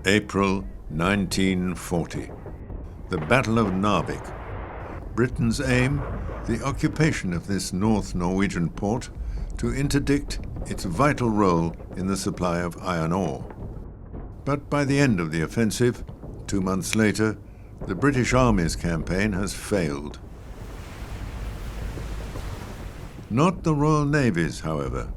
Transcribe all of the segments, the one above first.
April 1940. The Battle of Narvik. Britain's aim, the occupation of this North Norwegian port to interdict its vital role in the supply of iron ore. But by the end of the offensive, 2 months later, the British Army's campaign has failed. Not the Royal Navy's, however.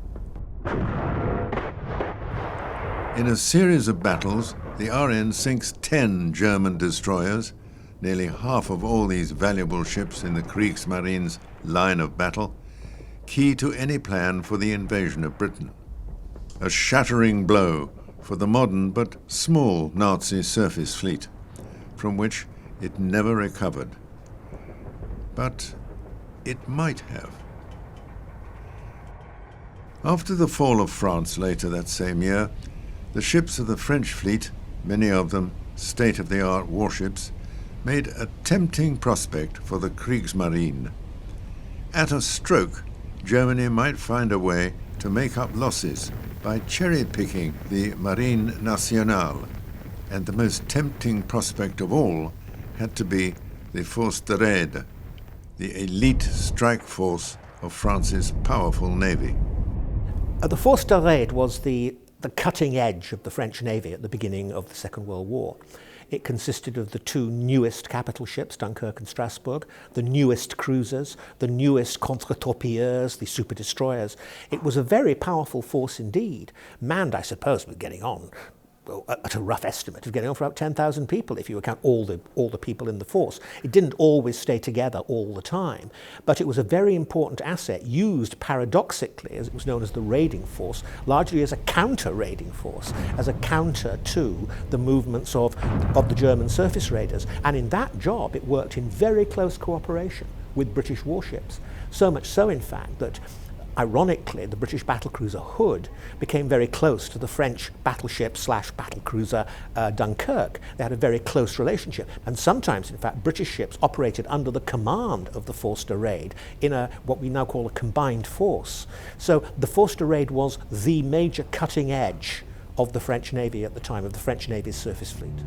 In a series of battles, the RN sinks 10 German destroyers, nearly half of all these valuable ships in the Kriegsmarine's line of battle, key to any plan for the invasion of Britain. A shattering blow for the modern but small Nazi surface fleet, from which it never recovered. But it might have. After the fall of France later that same year, the ships of the French fleet, many of them state-of-the-art warships, made a tempting prospect for the Kriegsmarine. At a stroke, Germany might find a way to make up losses by cherry-picking the Marine Nationale, and the most tempting prospect of all had to be the Force de Raid, the elite strike force of France's powerful navy. The Force de Raid was the cutting edge of the French Navy at the beginning of the Second World War. It consisted of the two newest capital ships, Dunkirk and Strasbourg, the newest cruisers, the newest contre-torpilleurs, the super destroyers. It was a very powerful force indeed, manned, I suppose, with getting on, at a rough estimate of getting on for about 10,000 people if you account all the people in the force. It didn't always stay together all the time, but it was a very important asset used paradoxically, as it was known as the raiding force, largely as a counter-raiding force, as a counter to the movements of the German surface raiders. And in that job it worked in very close cooperation with British warships. So much so, in fact, that ironically, the British battlecruiser Hood became very close to the French battleship / battlecruiser Dunkirk. They had a very close relationship. And sometimes, in fact, British ships operated under the command of the Force de Raid in what we now call a combined force. So the Force de Raid was the major cutting edge of the French Navy at the time, of the French Navy's surface fleet.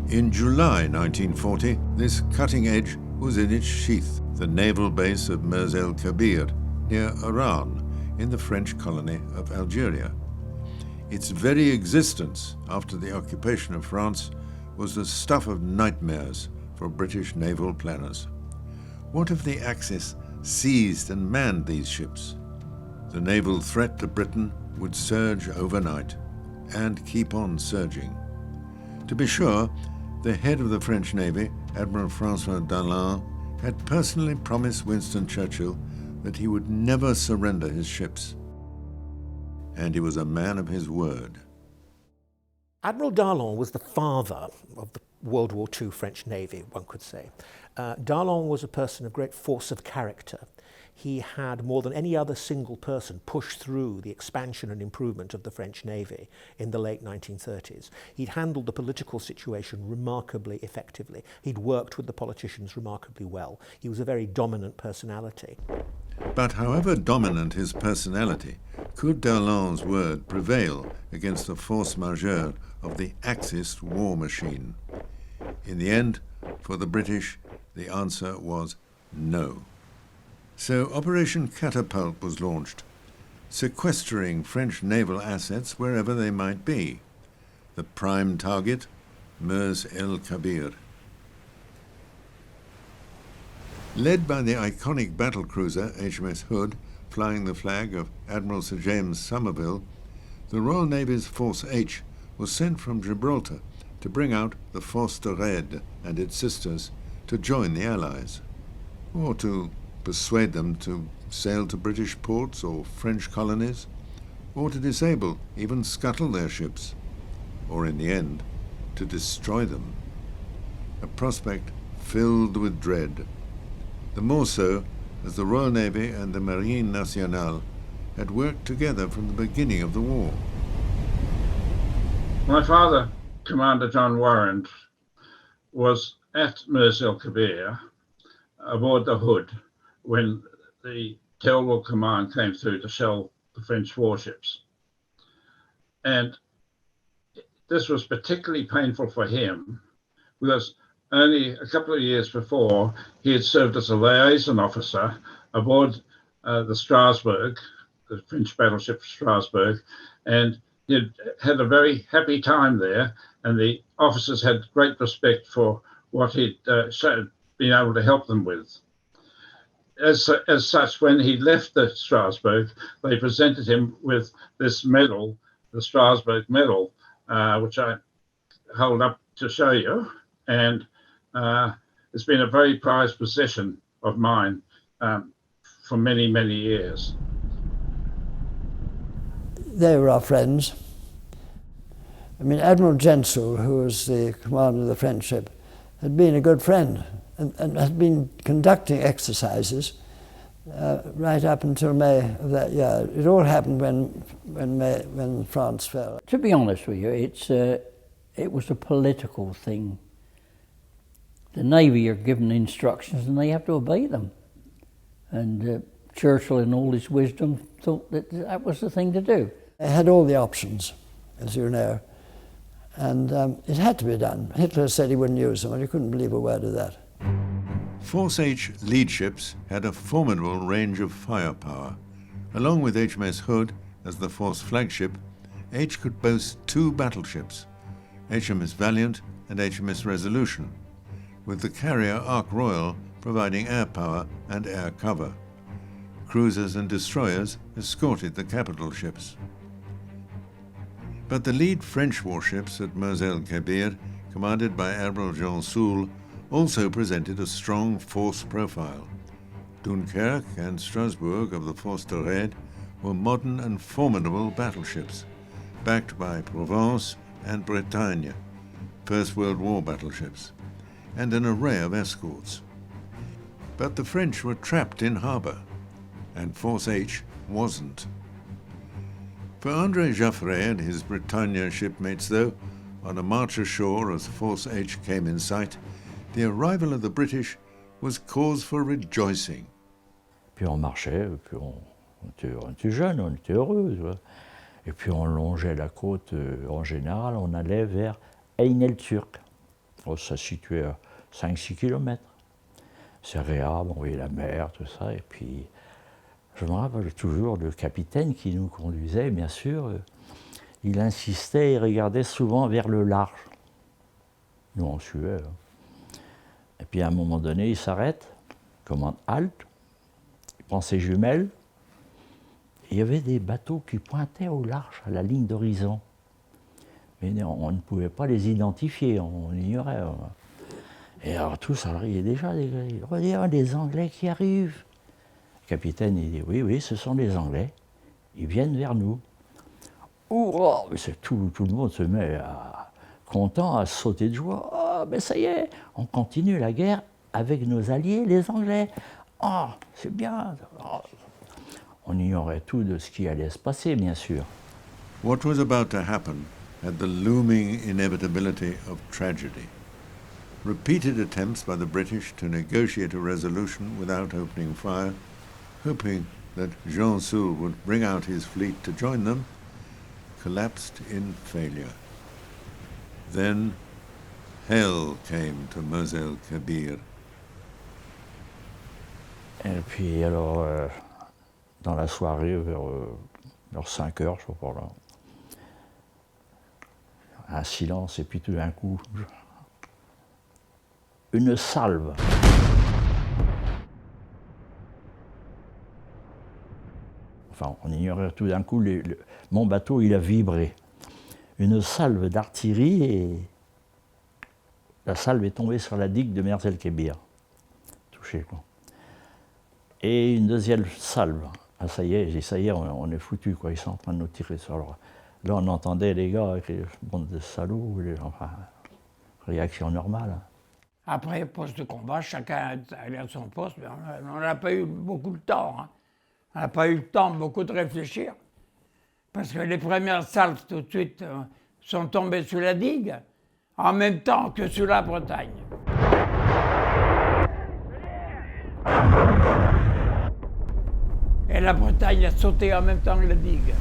In July 1940, this cutting edge was in its sheath, the naval base of Mers-el-Kébir, near Oran, in the French colony of Algeria. Its very existence after the occupation of France was the stuff of nightmares for British naval planners. What if the Axis seized and manned these ships? The naval threat to Britain would surge overnight, and keep on surging. To be sure, the head of the French Navy, Admiral François Darlan, had personally promised Winston Churchill that he would never surrender his ships. And he was a man of his word. Admiral Darlan was the father of the World War II French Navy, one could say. Darlan was a person of great force of character. He had, more than any other single person, pushed through the expansion and improvement of the French Navy in the late 1930s. He'd handled the political situation remarkably effectively. He'd worked with the politicians remarkably well. He was a very dominant personality. But however dominant his personality, could Darlan's word prevail against the force majeure of the Axis war machine? In the end, for the British, the answer was no. So Operation Catapult was launched, sequestering French naval assets wherever they might be. The prime target, Mers-el-Kébir. Led by the iconic battlecruiser HMS Hood, flying the flag of Admiral Sir James Somerville, the Royal Navy's Force H was sent from Gibraltar to bring out the Force de Raid and its sisters to join the Allies, or to persuade them to sail to British ports or French colonies, or to disable, even scuttle their ships, or in the end, to destroy them. A prospect filled with dread. The more so as the Royal Navy and the Marine Nationale had worked together from the beginning of the war. My father, Commander John Warrant, was at Mers-el-Kébir aboard the Hood when the terrible command came through to shell the French warships. And this was particularly painful for him because only a couple of years before he had served as a liaison officer aboard the Strasbourg, the French battleship Strasbourg, and he had a very happy time there, and the officers had great respect for what he'd been able to help them with. As such, when he left the Strasbourg, they presented him with this medal, the Strasbourg medal, which I hold up to show you. And it's been a very prized possession of mine for many, many years. They were our friends. I mean, Admiral Genzel, who was the commander of the French ship, had been a good friend and had been conducting exercises right up until May of that year. It all happened when France fell. To be honest with you, it was a political thing. The Navy are given instructions and they have to obey them. And Churchill, in all his wisdom, thought that was the thing to do. They had all the options, as you know, and it had to be done. Hitler said he wouldn't use them, and you couldn't believe a word of that. Force H lead ships had a formidable range of firepower. Along with HMS Hood as the Force flagship, H could boast 2 battleships, HMS Valiant and HMS Resolution, with the carrier Ark Royal providing air power and air cover. Cruisers and destroyers escorted the capital ships. But the lead French warships at Mers-el-Kébir, commanded by Admiral Genzel, also presented a strong force profile. Dunkirk and Strasbourg of the Force de Raid were modern and formidable battleships, backed by Provence and Bretagne, First World War battleships, and an array of escorts. But the French were trapped in harbour, and Force H wasn't. For André Jaffray and his Bretagne shipmates, though, on a march ashore as Force H came in sight, the arrival of the British was cause for rejoicing. Puis on marchait, puis on était jeunes, on était heureux. Tu vois. Et puis on longeait la côte, en général, on allait vers Ein-el-Turk. Oh, ça se situait à 5-6 km. C'est agréable, on voyait la mer, tout ça. Et puis, je me rappelle toujours le capitaine qui nous conduisait, bien sûr. Il insistait et regardait souvent vers le large. Nous, on suivait. Et puis, à un moment donné, il s'arrête, commande halte, il prend ses jumelles. Et il y avait des bateaux qui pointaient au large, à la ligne d'horizon. Mais on ne pouvait pas les identifier, on ignorait. Et alors tous, alors il y a déjà des Anglais qui arrivent. Le capitaine, il dit, oui, ce sont les Anglais, ils viennent vers nous. Oh, tout le monde se met content à sauter de joie. Oh, mais ça y est, on continue la guerre avec nos alliés, les Anglais. Oh, c'est bien. Oh. On ignorait tout de ce qui allait se passer, bien sûr. What was about to happen had the looming inevitability of tragedy. Repeated attempts by the British to negotiate a resolution without opening fire, hoping that Genzel would bring out his fleet to join them, collapsed in failure. Then hell came to Mers-el-Kébir. Et puis alors, dans la soirée, vers 5 heures, je sais pas là, un silence, et puis tout d'un coup, une salve. Enfin, on ignorait tout d'un coup, mon bateau, il a vibré. Une salve d'artillerie, et la salve est tombée sur la digue de Mers-el-Kébir. Touché, quoi. Et une deuxième salve. Ah, ça y est, on est foutu, quoi. Ils sont en train de nous tirer sur leur... Là, on entendait les gars avec les bandes de salauds, enfin, réaction normale. Après, poste de combat, chacun allait à son poste, mais on n'a pas eu beaucoup de temps. Hein. On n'a pas eu le temps beaucoup de réfléchir. Parce que les premières salves, tout de suite, sont tombées sous la digue, en même temps que sous la Bretagne. Et la Bretagne a sauté en même temps que la digue.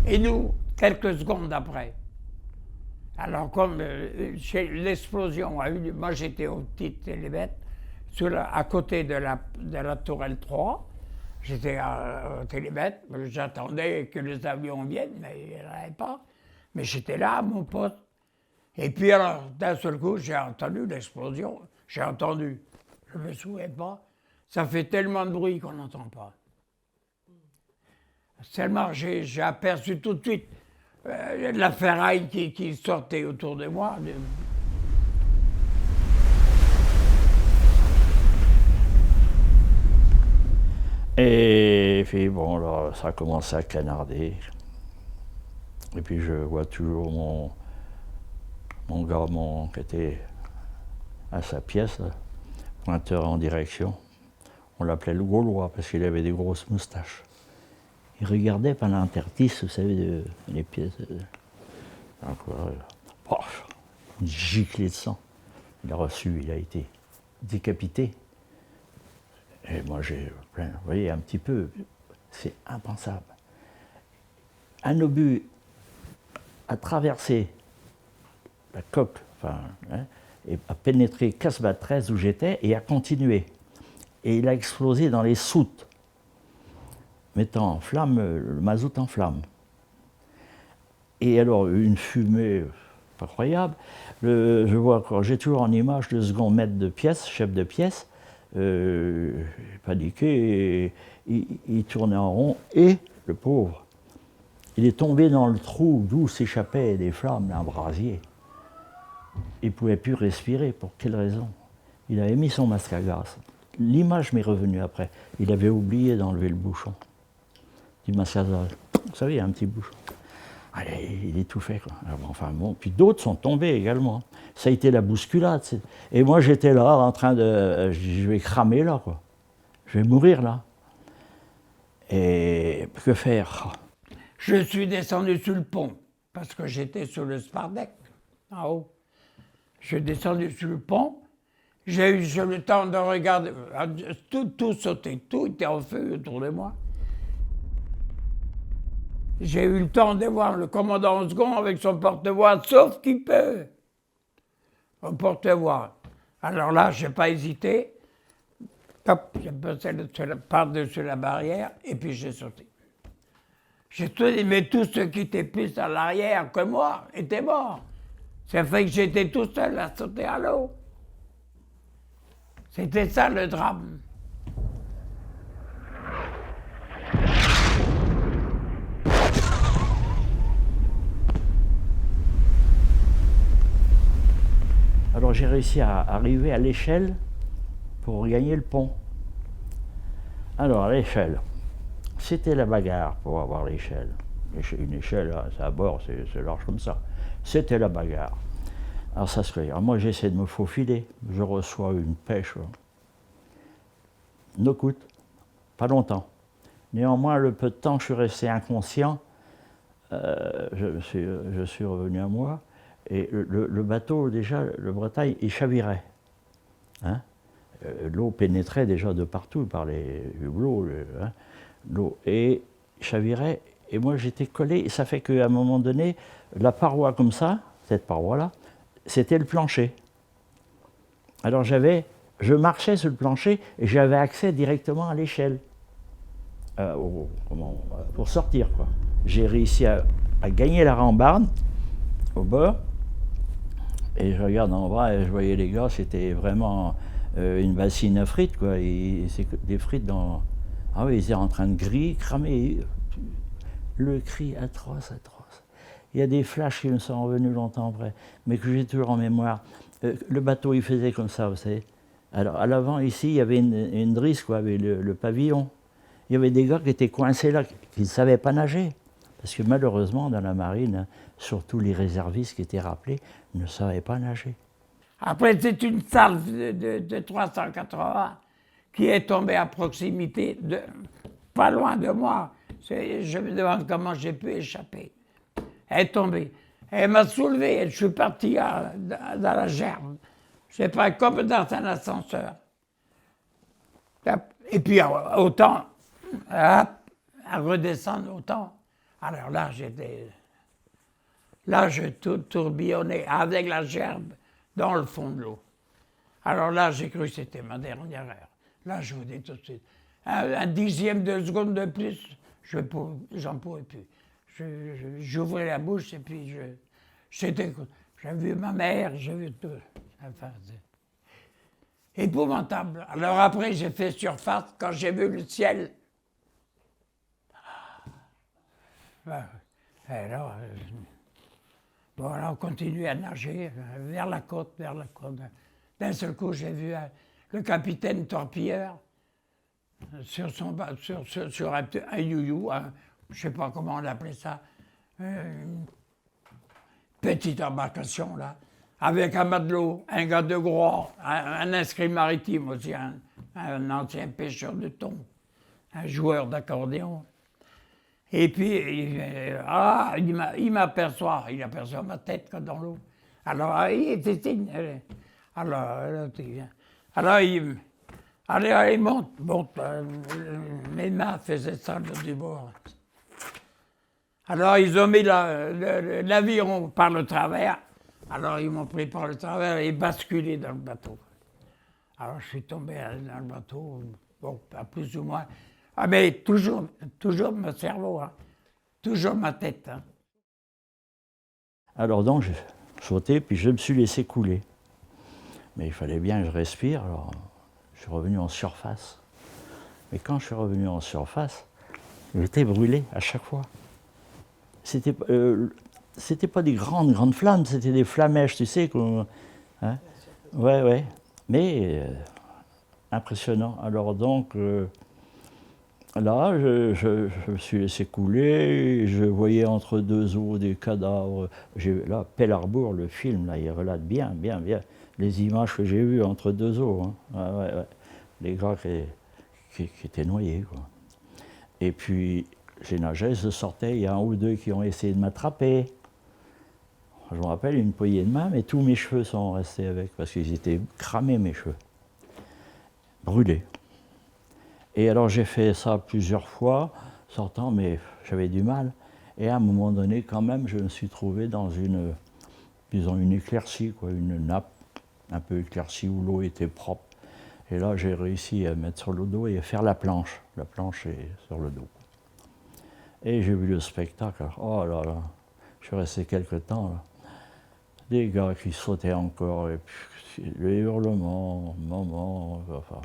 Et nous, quelques secondes après. Alors comme l'explosion a eu lieu, moi j'étais au petit télébête, à côté de la tourelle 3, j'étais au télébête, j'attendais que les avions viennent, mais ils n'arrivaient pas. Mais j'étais là à mon poste. Et puis alors, d'un seul coup, j'ai entendu l'explosion. J'ai entendu, je ne me souviens pas, ça fait tellement de bruit qu'on n'entend pas. Seulement, j'ai aperçu tout de suite la ferraille qui sortait autour de moi. Et puis bon, là, ça a commencé à canarder. Et puis je vois toujours mon gars qui était à sa pièce, là, pointeur en direction. On l'appelait le Gaulois parce qu'il avait des grosses moustaches. Il regardait par l'interstice, vous savez, les pièces. Donc, voilà, une giclée de sang. Il a reçu, il a été décapité. Et moi, j'ai plein, vous voyez, un petit peu, c'est impensable. Un obus a traversé la coque, enfin, et a pénétré Casbah 13 où j'étais et a continué. Et il a explosé dans les soutes, mettant en flamme le mazout en flamme. Et alors, une fumée incroyable. Je vois encore, j'ai toujours en image le second maître de pièce, chef de pièce, paniqué, et il tournait en rond, et le pauvre, il est tombé dans le trou d'où s'échappaient des flammes, un brasier. Il ne pouvait plus respirer, pour quelle raison? Il avait mis son masque à gaz. L'image m'est revenue après. Il avait oublié d'enlever le bouchon du masque à gaz. Vous savez, il y a un petit bouchon. Allez, il étouffait, quoi. Alors, enfin bon, puis d'autres sont tombés également. Ça a été la bousculade. Et moi, j'étais là, en train de... Je vais cramer là, quoi. Je vais mourir là. Et que faire? Je suis descendu sur le pont, parce que j'étais sur le spar-deck, en haut. Je suis descendu sur le pont. J'ai eu le temps de regarder. Tout sautait, tout était en feu autour de moi. J'ai eu le temps de voir le commandant en second avec son porte-voix, sauf qu'il peut. Au porte-voix. Alors là, je n'ai pas hésité. Hop, j'ai passé par-dessus la barrière et puis j'ai sauté. J'ai sauté, mais tous ceux qui étaient plus à l'arrière que moi étaient morts. Ça fait que j'étais tout seul à sauter à l'eau. C'était ça le drame. Alors j'ai réussi à arriver à l'échelle pour gagner le pont. Alors à l'échelle, c'était la bagarre pour avoir l'échelle. Une échelle, c'est à bord, c'est large comme ça. C'était la bagarre. Alors ça se fait. Alors moi j'essaie de me faufiler. Je reçois une pêche. No coûte. Pas longtemps. Néanmoins, le peu de temps que je suis resté inconscient, je suis revenu à moi. Et le bateau, déjà, le Bretagne, il chavirait. Hein? L'eau pénétrait déjà de partout par les hublots, l'eau. Et chavirait. Et moi, j'étais collé. Et ça fait qu'à un moment donné, la paroi comme ça, cette paroi-là, c'était le plancher. Alors je marchais sur le plancher et j'avais accès directement à l'échelle. Pour sortir, quoi. J'ai réussi à gagner la rambarde au bord. Et je regarde en bas et je voyais les gars, c'était vraiment une bassine à frites, quoi. C'est des frites dans... Ah oui, ils étaient en train de griller, cramer. Le cri atroce, atroce. Il y a des flashs qui me sont revenus longtemps après, mais que j'ai toujours en mémoire. Le bateau, il faisait comme ça, vous savez. Alors, à l'avant, ici, il y avait une drisse, quoi, avec le pavillon. Il y avait des gars qui étaient coincés là, qui ne savaient pas nager. Parce que malheureusement, dans la marine, surtout les réservistes qui étaient rappelés, ne savaient pas nager. Après, c'est une salle de 380 qui est tombée à proximité, pas loin de moi. Je me demande comment j'ai pu échapper. Elle est tombée. Elle m'a soulevé et je suis parti dans la gerbe. Je sais pas, comme dans un ascenseur. Et puis, autant, à redescendre autant. Alors là, là, je tourbillonnais avec la gerbe dans le fond de l'eau. Alors là, j'ai cru que c'était ma dernière heure. Là, je vous dis tout de suite, un dixième de seconde de plus, j'en pourrais plus. J'ouvrais la bouche et puis j'ai vu ma mère, j'ai vu tout. Enfin, épouvantable. Alors après, j'ai fait surface quand j'ai vu le ciel. Alors, bon, alors on continuait à nager vers la côte, vers la côte. D'un seul coup, j'ai vu le capitaine torpilleur sur un you-you, je ne sais pas comment on appelait ça, une petite embarcation là, avec un matelot, un gars de Groix, un inscrit maritime aussi, un ancien pêcheur de thon, un joueur d'accordéon. Et puis, il m'aperçoit, il aperçoit ma tête dans l'eau. Alors, il était signe. Alors, il monte. Mes mains faisaient ça du bord. Alors, ils ont mis l'aviron par le travers. Alors, ils m'ont pris par le travers et basculé dans le bateau. Alors, je suis tombé dans le bateau, bon, pas plus ou moins. Ah, mais toujours mon cerveau, hein. Toujours ma tête. Hein. Alors donc, j'ai sauté, puis je me suis laissé couler. Mais il fallait bien que je respire, alors je suis revenu en surface. Mais quand je suis revenu en surface, j'étais brûlé à chaque fois. C'était pas des grandes flammes, c'était des flamèches, tu sais. Hein? Ouais. Mais impressionnant. Alors donc... Là, je me suis laissé couler, je voyais entre deux eaux des cadavres. Là, Pearl Harbor, le film, là, il relate bien les images que j'ai vues entre deux eaux. Hein. Ouais. Les gars qui étaient noyés, quoi. Et puis, j'ai nagé, je sortais, il y a un ou deux qui ont essayé de m'attraper. Je me rappelle une poignée de main, mais tous mes cheveux sont restés avec, parce qu'ils étaient cramés, mes cheveux, brûlés. Et alors j'ai fait ça plusieurs fois, sortant, mais j'avais du mal. Et à un moment donné, quand même, je me suis trouvé dans une éclaircie, quoi, une nappe un peu éclaircie où l'eau était propre. Et là, j'ai réussi à mettre sur le dos et à faire la planche. La planche est sur le dos. Et j'ai vu le spectacle. Oh là là, je suis resté quelque temps là. Des gars qui sautaient encore, et puis les hurlements, maman, enfin...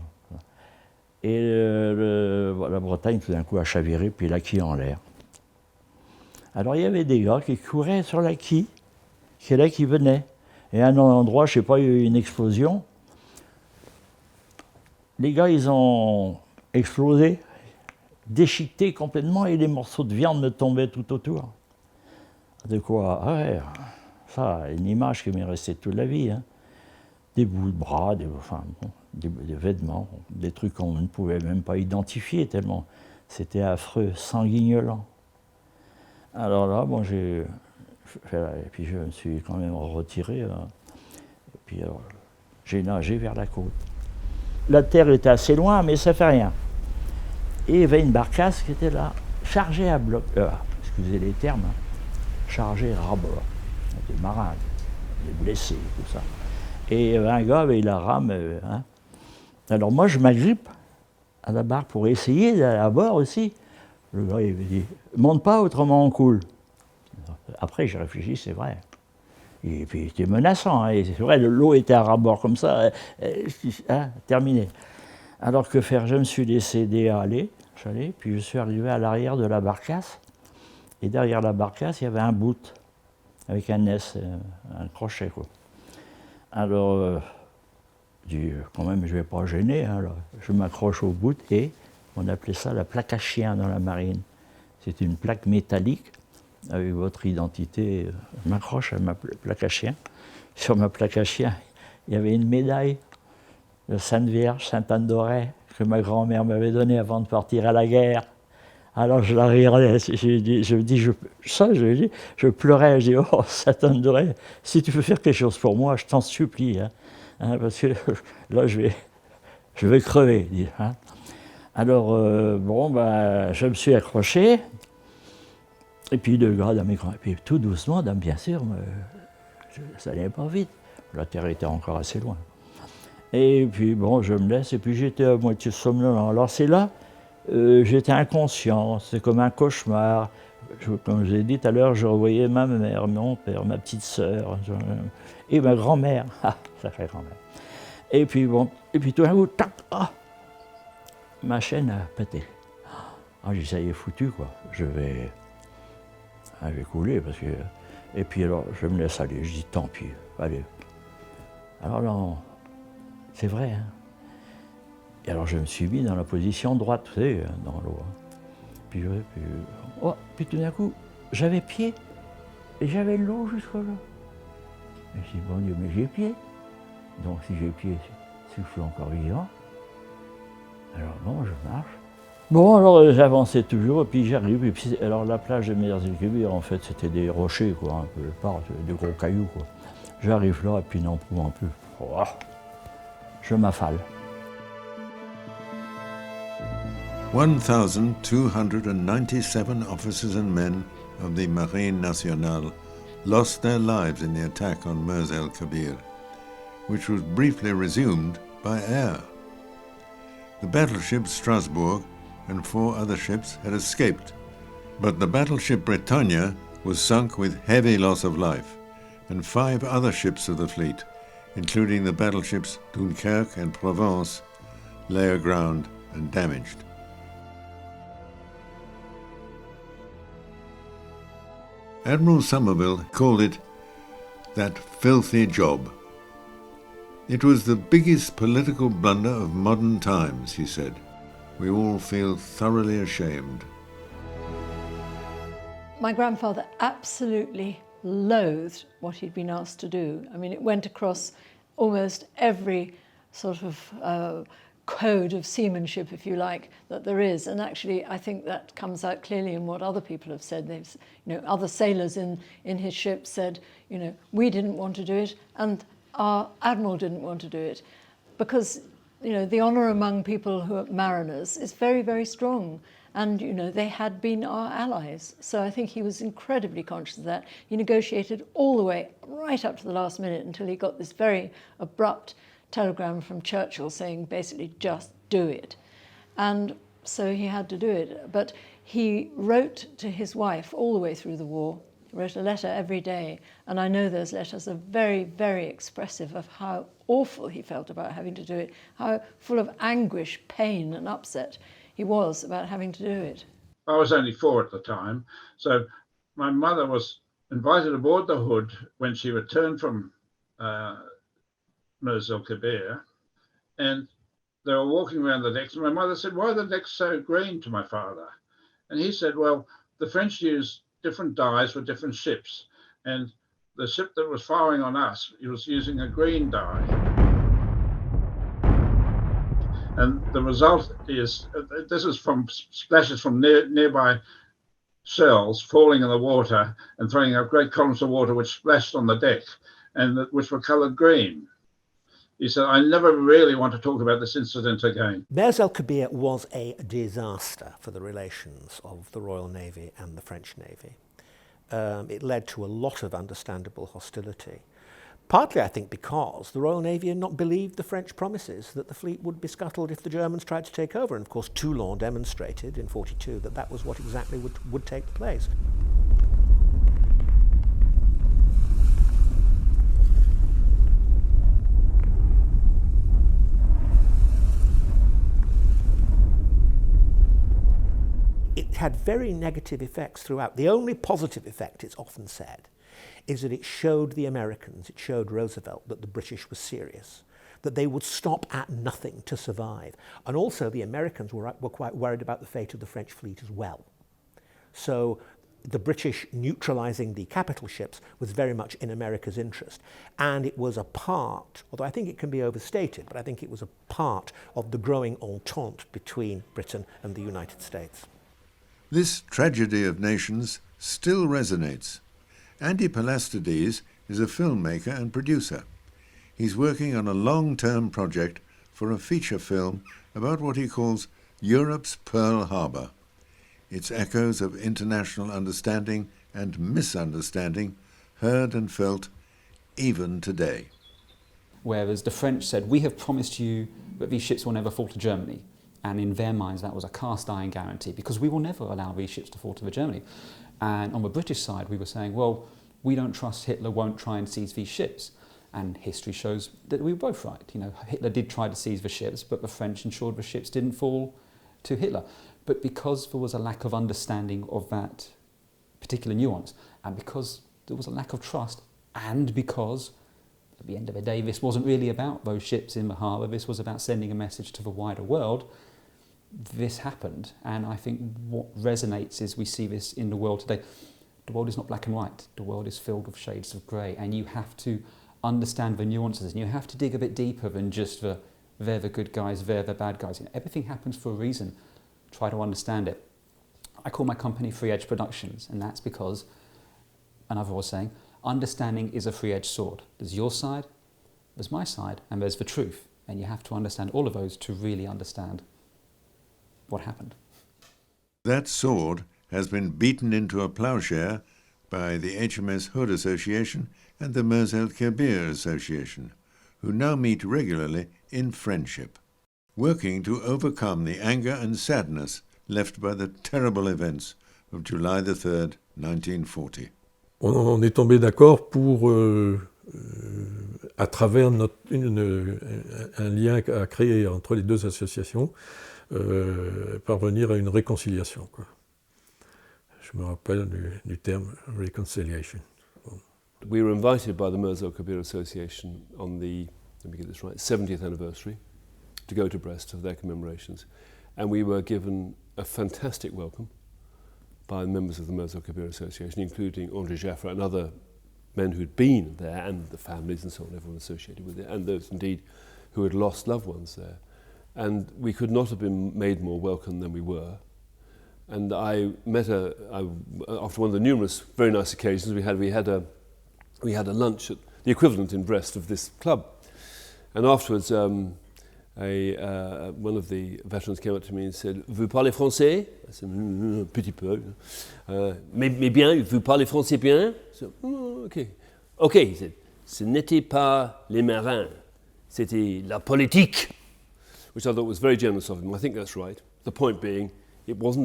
Et la Bretagne, tout d'un coup, a chaviré, puis la quille en l'air. Alors, il y avait des gars qui couraient sur la quille, qui venaient. Et à un endroit, je ne sais pas, il y a eu une explosion. Les gars, ils ont explosé, déchiqueté complètement, et les morceaux de viande me tombaient tout autour. De quoi? Ah ouais, ça, une image qui m'est restée toute la vie. Hein. Des bouts de bras, des vêtements, des trucs qu'on ne pouvait même pas identifier tellement c'était affreux, sanguignolant. Alors là, bon, et puis je me suis quand même retiré. Et puis alors, j'ai nagé vers la côte. La terre était assez loin, mais ça fait rien. Et il y avait une barcasse qui était là, chargée à bloc, excusez les termes, hein, chargée à bord, des marins, des blessés, tout ça. Et un gars avait la rame. Hein. Alors moi, je m'agrippe à la barre pour essayer d'aller à bord aussi. Le gars, il me dit, monte pas, autrement on coule. Après, j'ai réfléchi, c'est vrai. Et puis, il était menaçant. Hein. Et c'est vrai, l'eau était à ras-bord comme ça. Hein, terminé. Alors que faire? Je me suis laissé aider à aller. J'allais, puis je suis arrivé à l'arrière de la barcasse. Et derrière la barcasse, il y avait un bout avec un S, un crochet, quoi. Alors, je dis, quand même, je ne vais pas gêner. Hein, alors, je m'accroche au bout et on appelait ça la plaque à chien dans la marine. C'est une plaque métallique avec votre identité. Je m'accroche à ma plaque à chien. Sur ma plaque à chien, il y avait une médaille de Sainte Vierge, Sainte-Anne d'Auray, que ma grand-mère m'avait donnée avant de partir à la guerre. Alors je la regardais, je pleurais, je dis, oh, Sainte-Anne d'Auray, si tu veux faire quelque chose pour moi, je t'en supplie, hein, parce que là, je vais crever. Hein. Alors, je me suis accroché, Et puis de grade à micro. Et puis tout doucement, bien sûr, ça n'allait pas vite. La Terre était encore assez loin. Et puis bon, je me laisse, et puis j'étais à moitié somnolent. Alors c'est là, j'étais inconscient, c'est comme un cauchemar. Comme je l'ai dit tout à l'heure, je revoyais ma mère, mon père, ma petite sœur, et ma grand-mère. Ah, ça fait grand-mère. Et puis bon, et puis tout d'un coup, tac, ma chaîne a pété. Ah, j'ai dit, ça y est, foutu, quoi. Je vais couler, parce que... Et puis alors, je me laisse aller, je dis, tant pis, allez. Alors non, c'est vrai, hein. Et alors je me suis mis dans la position droite, vous savez, dans l'eau. Puis tout d'un coup, j'avais pied, et j'avais l'eau jusqu'au là. Et je dis, bon Dieu, mais j'ai pied. Donc si j'ai pied, c'est que je suis encore vivant. Alors bon, je marche. Bon, alors j'avançais toujours, et puis j'arrive, et puis alors la plage de Mers-el-Kébir, en fait, c'était des rochers, quoi, un peu part, des gros cailloux, quoi. J'arrive là, et puis n'en pouvant plus. Je m'affale. 1,297 officers and men of the Marine Nationale lost their lives in the attack on Mers-el-Kébir, which was briefly resumed by air. The battleship Strasbourg and 4 other ships had escaped, but the battleship Britannia was sunk with heavy loss of life, and 5 other ships of the fleet, including the battleships Dunkerque and Provence, lay aground and damaged. Admiral Somerville called it that filthy job. It was the biggest political blunder of modern times, he said. We all feel thoroughly ashamed. My grandfather absolutely loathed what he'd been asked to do. I mean, it went across almost every sort of code of seamanship, if you like, that there is. And actually, I think that comes out clearly in what other people have said. They've, other sailors in his ship said, we didn't want to do it, and our admiral didn't want to do it, because, the honour among people who are mariners is very, very strong. And, they had been our allies. So I think he was incredibly conscious of that. He negotiated all the way, right up to the last minute, until he got this very abrupt telegram from Churchill saying, basically, just do it. And so he had to do it. But he wrote to his wife all the way through the war, wrote a letter every day. And I know those letters are very, very expressive of how awful he felt about having to do it, how full of anguish, pain, and upset he was about having to do it. I was only 4 at the time, so my mother was invited aboard the Hood when she returned from Mers-el-Kébir, and they were walking around the decks, and my mother said, "Why are the decks so green?" to my father. And he said, well, the French used different dyes for different ships, and the ship that was firing on us, it was using a green dye. And the result is, this is from splashes from nearby shells falling in the water and throwing up great columns of water which splashed on the deck and which were coloured green. He said, I never really want to talk about this incident again. Mers-el-Kébir was a disaster for the relations of the Royal Navy and the French Navy. It led to a lot of understandable hostility. Partly, I think, because the Royal Navy had not believed the French promises that the fleet would be scuttled if the Germans tried to take over. And of course, Toulon demonstrated in 1942 that that was what exactly would take place. It had very negative effects throughout. The only positive effect, it's often said, is that it showed the Americans, it showed Roosevelt, that the British were serious, that they would stop at nothing to survive. And also the Americans were quite worried about the fate of the French fleet as well. So the British neutralising the capital ships was very much in America's interest. And it was a part, although I think it can be overstated, but I think it was a part of the growing entente between Britain and the United States. This tragedy of nations still resonates. Andy Poulastides is a filmmaker and producer. He's working on a long-term project for a feature film about what he calls Europe's Pearl Harbor. its echoes of international understanding and misunderstanding heard and felt even today. Whereas the French said, we have promised you that these ships will never fall to Germany. And in their minds, that was a cast iron guarantee, because we will never allow these ships to fall to Germany. And on the British side, we were saying, well, we don't trust Hitler won't try and seize these ships. And history shows that we were both right. You know, Hitler did try to seize the ships, but the French ensured the ships didn't fall to Hitler. But because there was a lack of understanding of that particular nuance, and because there was a lack of trust, and because at the end of the day, this wasn't really about those ships in the harbour, this was about sending a message to the wider world, this happened. And I think what resonates is we see this in the world today. The world is not black and white. The world is filled with shades of grey, and you have to understand the nuances, and you have to dig a bit deeper than just they're the good guys, they're the bad guys. You know, everything happens for a reason. Try to understand it. I call my company Free Edge Productions, and that's because, another was saying, understanding is a free-edged sword. There's your side, there's my side, and there's the truth. And you have to understand all of those to really understand what happened. That sword has been beaten into a ploughshare by the HMS Hood Association and the Mers-el-Kébir Association, who now meet regularly in friendship, working to overcome the anger and sadness left by the terrible events of July the 3rd, 1940. On est tombé d'accord pour, à travers un lien à créer entre les deux associations, parvenir à une réconciliation, quoi. Je me rappelle du terme reconciliation. We were invited by the Mers-el-Kébir Association on the, let me get this right, 70th anniversary to go to Brest for their commemorations. And we were given a fantastic welcome by members of the Mers-el-Kébir Association, including André Jaffre and other men who'd been there, and the families and so on, everyone associated with it, and those indeed who had lost loved ones there. And we could not have been made more welcome than we were. And I met after one of the numerous very nice occasions we had a lunch at the equivalent in Brest of this club. And afterwards, one of the veterans came up to me and said, "Vous parlez français?" I said, "Un petit peu." Mais bien, vous parlez français bien? I said, "Oh, okay." Okay, he said, "Ce n'était pas les marins, c'était la politique," which I thought was very generous of him. I think that's right. The point being, it wasn't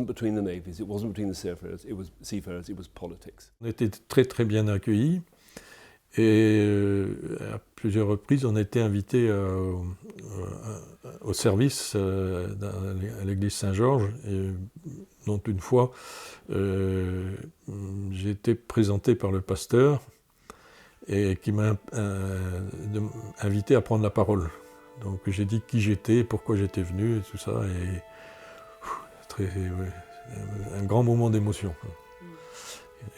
between the navies, it wasn't between the seafarers, it was politics. On était très très bien accueillis, et à plusieurs reprises on a été invités au service à l'église Saint-Georges, et dont une fois j'ai été présenté par le pasteur et qui m'a invité à prendre la parole. Donc j'ai dit qui j'étais, pourquoi j'étais venu et tout ça, et un grand moment d'émotion.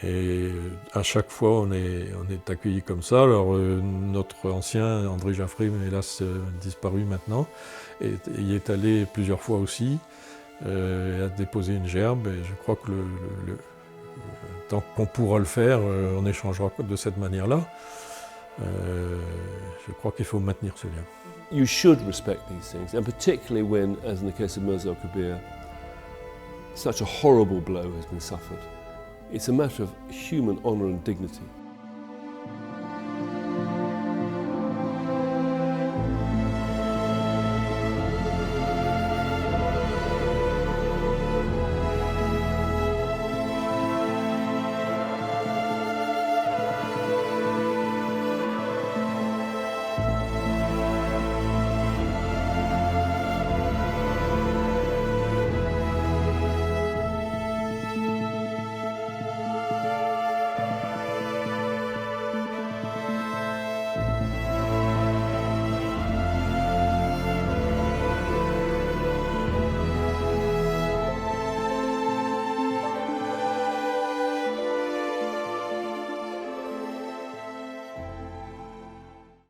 Et à chaque fois on est accueillis comme ça. Alors notre ancien André Jaffre, hélas disparu maintenant, y est allé plusieurs fois aussi, a déposé une gerbe, et je crois que tant qu'on pourra le faire, on échangera de cette manière-là. Je crois qu'il faut maintenir ce lien. You should respect these things, and particularly when, as in the case of Mers-el-Kébir, such a horrible blow has been suffered. It's a matter of human honour and dignity.